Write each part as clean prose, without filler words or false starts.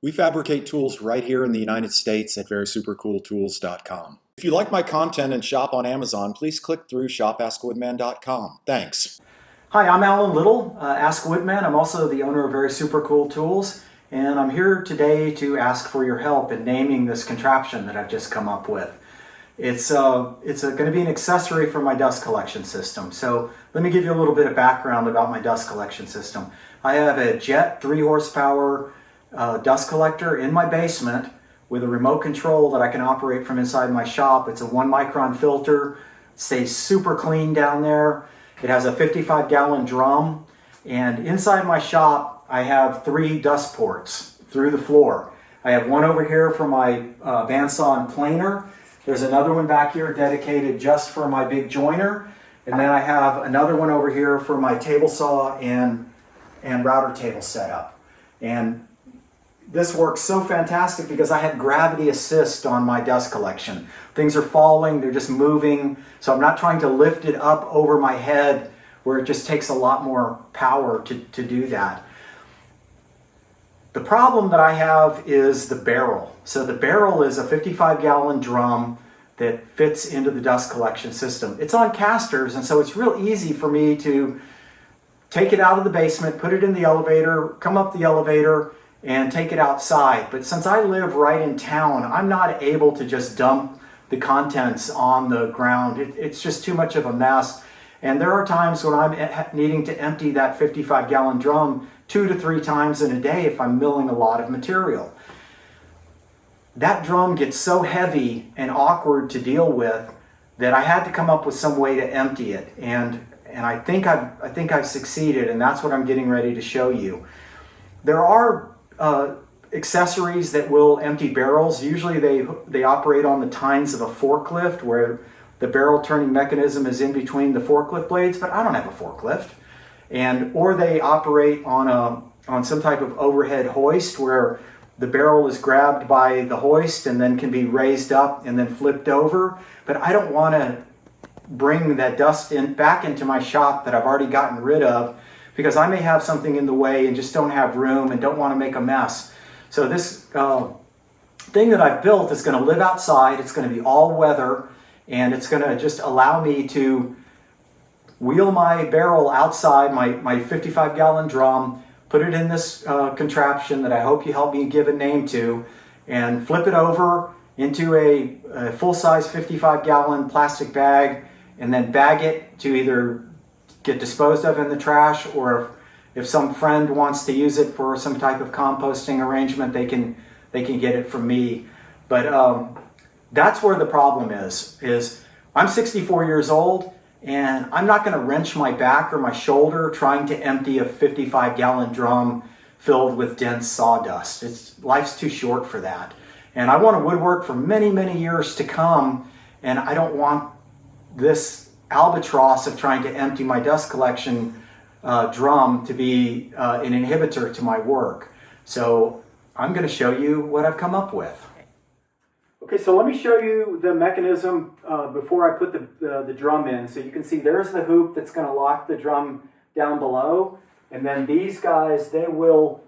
We fabricate tools right here in the United States at verysupercooltools.com. If you like my content and shop on Amazon, please click through shopaskwoodman.com. Thanks. Hi, I'm Alan Little, Ask Woodman. I'm also the owner of Very Super Cool Tools, and I'm here today to ask for your help in naming this contraption that I've just come up with. It's going to be an accessory for my dust collection system. So let me give you a little bit of background about my dust collection system. I have a Jet 3 horsepower dust collector in my basement with a remote control that I can operate from inside my shop. It's a 1 micron filter, stays super clean down there. It has a 55-gallon drum, and inside my shop I have 3 dust ports through the floor. I have one over here for my bandsaw and planer. There's another one back here dedicated just for my big joiner, and then I have another one over here for my table saw and router table setup. And this works so fantastic because I have gravity assist on my dust collection. Things are falling, they're just moving, so I'm not trying to lift it up over my head where it just takes a lot more power to do that. The problem that I have is the barrel. So the barrel is a 55-gallon drum that fits into the dust collection system. It's on casters, and so it's real easy for me to take it out of the basement, put it in the elevator, come up the elevator, and take it outside. But since I live right in town, I'm not able to just dump the contents on the ground. It's just too much of a mess. And there are times when I'm needing to empty that 55-gallon drum 2 to 3 times in a day if I'm milling a lot of material. That drum gets so heavy and awkward to deal with that I had to come up with some way to empty it. And I think I've succeeded, and that's what I'm getting ready to show you. There are accessories that will empty barrels. Usually they operate on the tines of a forklift where the barrel turning mechanism is in between the forklift blades, but I don't have a forklift. Or they operate on some type of overhead hoist where the barrel is grabbed by the hoist and then can be raised up and then flipped over. But I don't want to bring that dust back into my shop that I've already gotten rid of, because I may have something in the way and just don't have room and don't want to make a mess. So this thing that I've built is going to live outside. It's going to be all weather, and it's going to just allow me to wheel my barrel outside, my 55-gallon drum, put it in this contraption that I hope you help me give a name to, and flip it over into a full-size 55-gallon plastic bag, and then bag it to either get disposed of in the trash, or if some friend wants to use it for some type of composting arrangement, they can get it from me. But that's where the problem is I'm 64 years old, and I'm not going to wrench my back or my shoulder trying to empty a 55-gallon drum filled with dense sawdust. Life's too short for that. And I want to woodwork for many, many years to come, and I don't want this albatross of trying to empty my dust collection drum to be an inhibitor to my work. So I'm going to show you what I've come up with. Okay, so let me show you the mechanism before I put the drum in. So you can see there's the hoop that's going to lock the drum down below. And then these guys, they will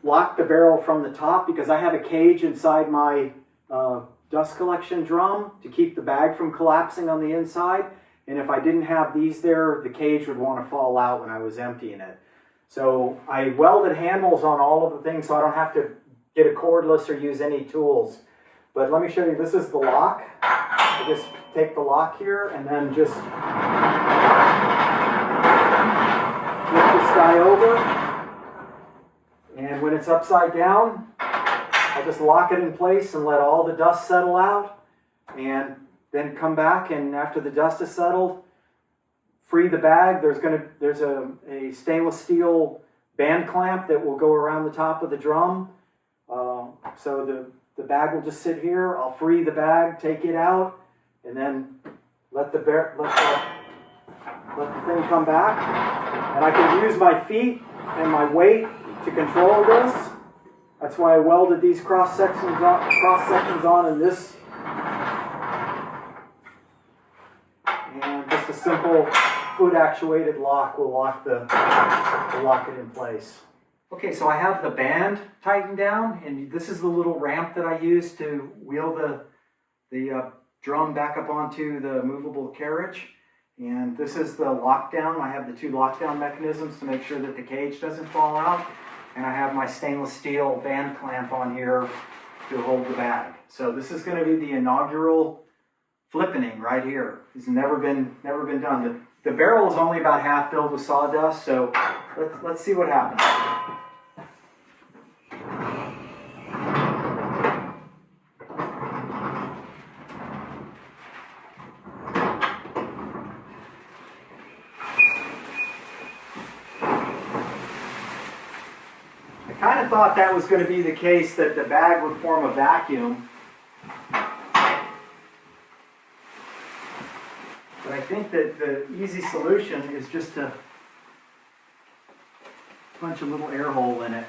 lock the barrel from the top, because I have a cage inside my dust collection drum to keep the bag from collapsing on the inside. And if I didn't have these there, the cage would want to fall out when I was emptying it. So I welded handles on all of the things so I don't have to get a cordless or use any tools. But let me show you, this is the lock. I just take the lock here and then just flip this guy over. And when it's upside down, I'll just lock it in place and let all the dust settle out. And then come back, and after the dust is settled, free the bag. There's a stainless steel band clamp that will go around the top of the drum. So the bag will just sit here. I'll free the bag, take it out, and then let the thing come back. And I can use my feet and my weight to control this. That's why I welded these cross sections on in this. And just a simple foot actuated lock will lock it in place. Okay, so I have the band tightened down, and this is the little ramp that I use to wheel the drum back up onto the movable carriage. And this is the lockdown. I have the 2 lockdown mechanisms to make sure that the cage doesn't fall out. And I have my stainless steel band clamp on here to hold the bag. So this is going to be the inaugural flippening right here. It's never been done. The barrel is only about half filled with sawdust, so let's see what happens. I kind of thought that was going to be the case, that the bag would form a vacuum. But I think that the easy solution is just to punch a little air hole in it.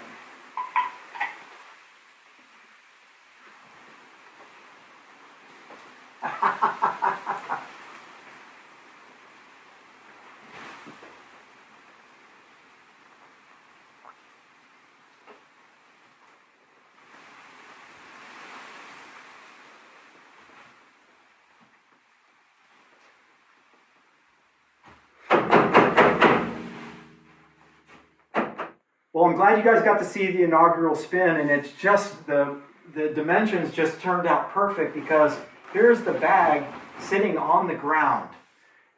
Well, I'm glad you guys got to see the inaugural spin, and it's just the dimensions just turned out perfect, because here's the bag sitting on the ground,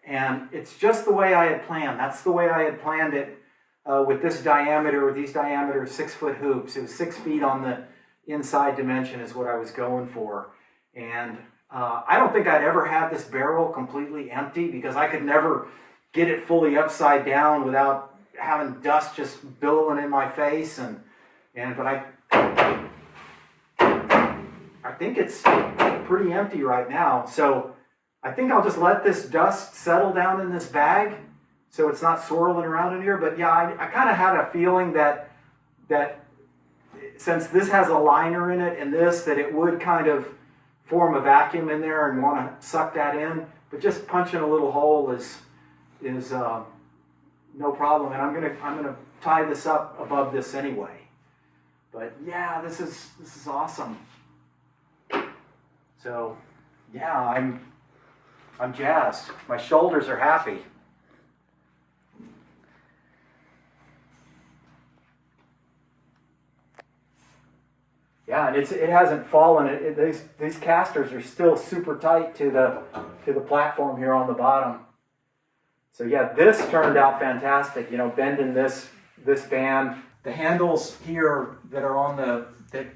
and it's just the way I had planned. That's the way I had planned it with this diameter, with these diameter 6-foot hoops. It was 6 feet on the inside dimension is what I was going for, and I don't think I'd ever had this barrel completely empty, because I could never get it fully upside down without having dust just billowing in my face, but I think it's pretty empty right now. So I think I'll just let this dust settle down in this bag so it's not swirling around in here. But yeah, I kind of had a feeling that since this has a liner in it and that it would kind of form a vacuum in there and want to suck that in. But just punching a little hole is no problem, and I'm gonna tie this up above this anyway. But yeah, this is awesome. So yeah, I'm jazzed. My shoulders are happy. Yeah, and it hasn't fallen. These casters are still super tight to the platform here on the bottom. So yeah, this turned out fantastic. You know, bending this band, the handles here that are on that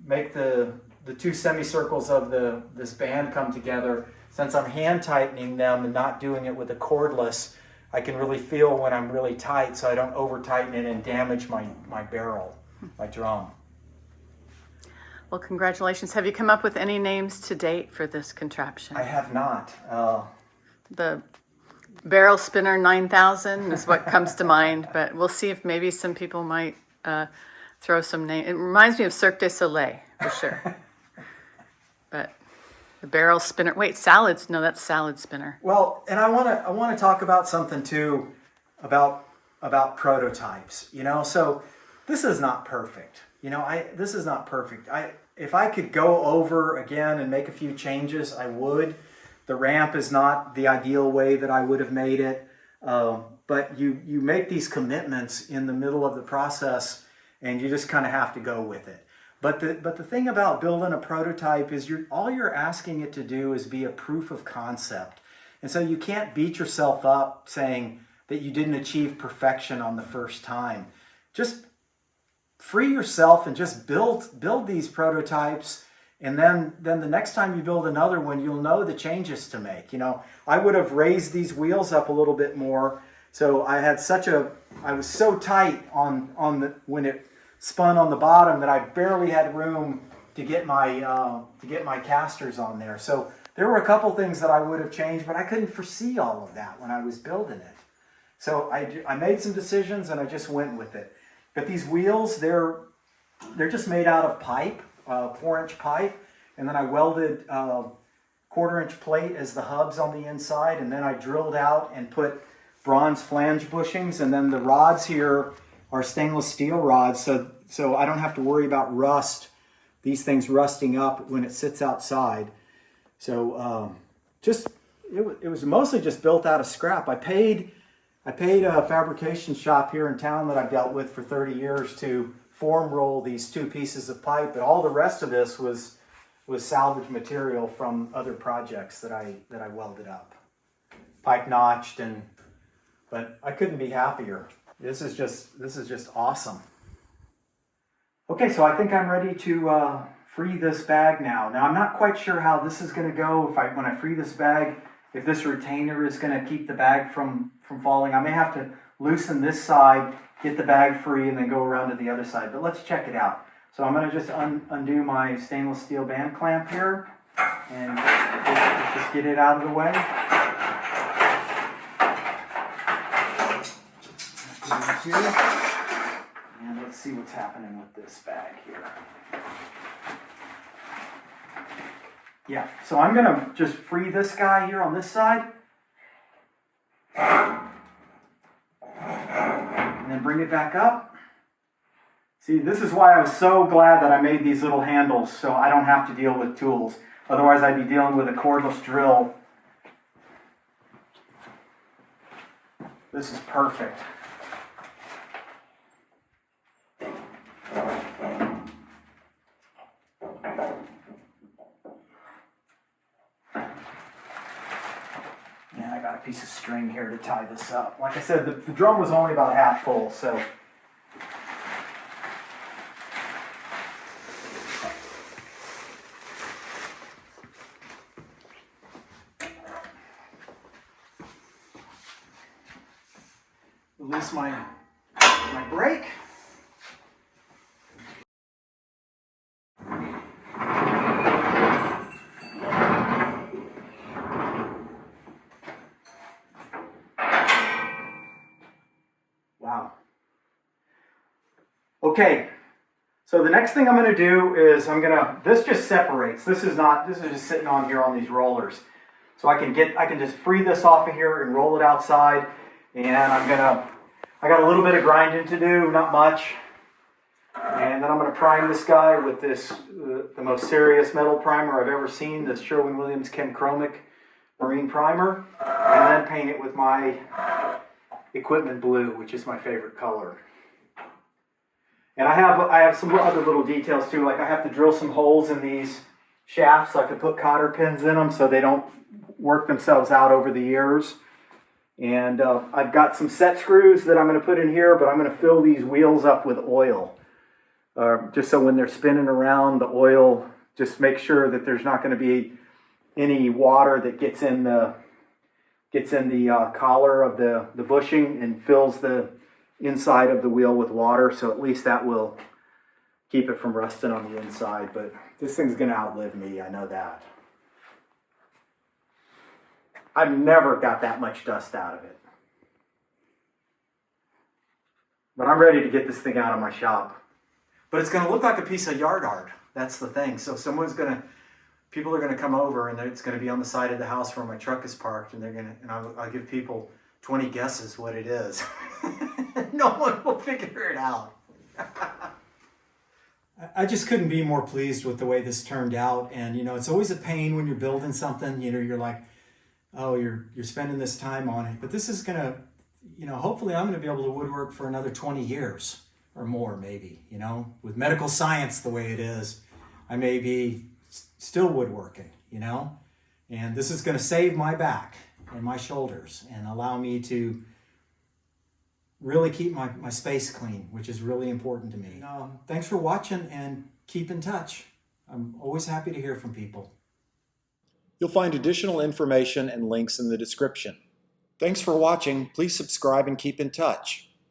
make the 2 semicircles of this band come together. Since I'm hand tightening them and not doing it with a cordless, I can really feel when I'm really tight, so I don't over tighten it and damage my barrel, my drum. Well, congratulations. Have you come up with any names to date for this contraption? I have not. The Barrel Spinner 9000 is what comes to mind, but we'll see if maybe some people might throw some name. It reminds me of Cirque du Soleil, for sure. But the Barrel Spinner, wait, salads? No, that's Salad Spinner. Well, and I want to talk about something too, about prototypes. You know, so this is not perfect. You know, this is not perfect. If I could go over again and make a few changes, I would. The ramp is not the ideal way that I would have made it, but you make these commitments in the middle of the process, and you just kind of have to go with it. But the thing about building a prototype is all you're asking it to do is be a proof of concept, and so you can't beat yourself up saying that you didn't achieve perfection on the first time. Just free yourself and just build these prototypes. And then the next time you build another one, you'll know the changes to make. You know, I would have raised these wheels up a little bit more. So I was so tight when it spun on the bottom that I barely had room to get my casters on there. So there were a couple things that I would have changed, but I couldn't foresee all of that when I was building it. So I made some decisions and I just went with it. But these wheels, they're just made out of pipe. 4-inch pipe, and then I welded 1/4-inch plate as the hubs on the inside, and then I drilled out and put bronze flange bushings, and then the rods here are stainless steel rods, so I don't have to worry about rust, these things rusting up when it sits outside. So it was mostly just built out of scrap. I paid a fabrication shop here in town that I've dealt with for 30 years to form roll these 2 pieces of pipe, but all the rest of this was salvage material from other projects that I welded up. Pipe notched, but I couldn't be happier. This is just awesome. Okay, so I think I'm ready to free this bag now. Now I'm not quite sure how this is going to go. When I free this bag, if this retainer is going to keep the bag from falling. I may have to loosen this side, get the bag free, and then go around to the other side. But let's check it out. So I'm going to just undo my stainless steel band clamp here and just get it out of the way. And let's see what's happening with this bag here. Yeah, so I'm going to just free this guy here on this side. And then bring it back up. See, this is why I was so glad that I made these little handles so I don't have to deal with tools. Otherwise, I'd be dealing with a cordless drill. This is perfect. And I got a piece of string here to tie this up. Like I said, the drum was only about half full, so. Release my brake. Wow. Okay, so the next thing I'm going to do is this just separates. This is just sitting on here on these rollers. So I can just free this off of here and roll it outside. And I got a little bit of grinding to do, not much. And then I'm going to prime this guy with the most serious metal primer I've ever seen, this Sherwin-Williams Chemchromic Marine Primer. And then paint it with my Equipment Blue, which is my favorite color. And I have some other little details too, like I have to drill some holes in these shafts so I can put cotter pins in them so they don't work themselves out over the years. And I've got some set screws that I'm going to put in here, but I'm going to fill these wheels up with oil. Just so when they're spinning around, the oil, just make sure that there's not going to be any water that gets in the collar of the bushing and fills the inside of the wheel with water. So at least that will keep it from rusting on the inside. But this thing's going to outlive me, I know that. I've never got that much dust out of it. But I'm ready to get this thing out of my shop. But it's going to look like a piece of yard art. That's the thing. So people are going to come over and it's going to be on the side of the house where my truck is parked, and I'll give people 20 guesses what it is. No one will figure it out. I just couldn't be more pleased with the way this turned out. And it's always a pain when you're building something. You're like, oh, you're spending this time on it. But this is going to, hopefully I'm going to be able to woodwork for another 20 years or more, maybe. With medical science the way it is, I may be still woodworking, and this is going to save my back and my shoulders and allow me to really keep my space clean, which is really important to me. Thanks for watching, and keep in touch. I'm always happy to hear from people. You'll find additional information and links in the description. Thanks for watching. Please subscribe and keep in touch.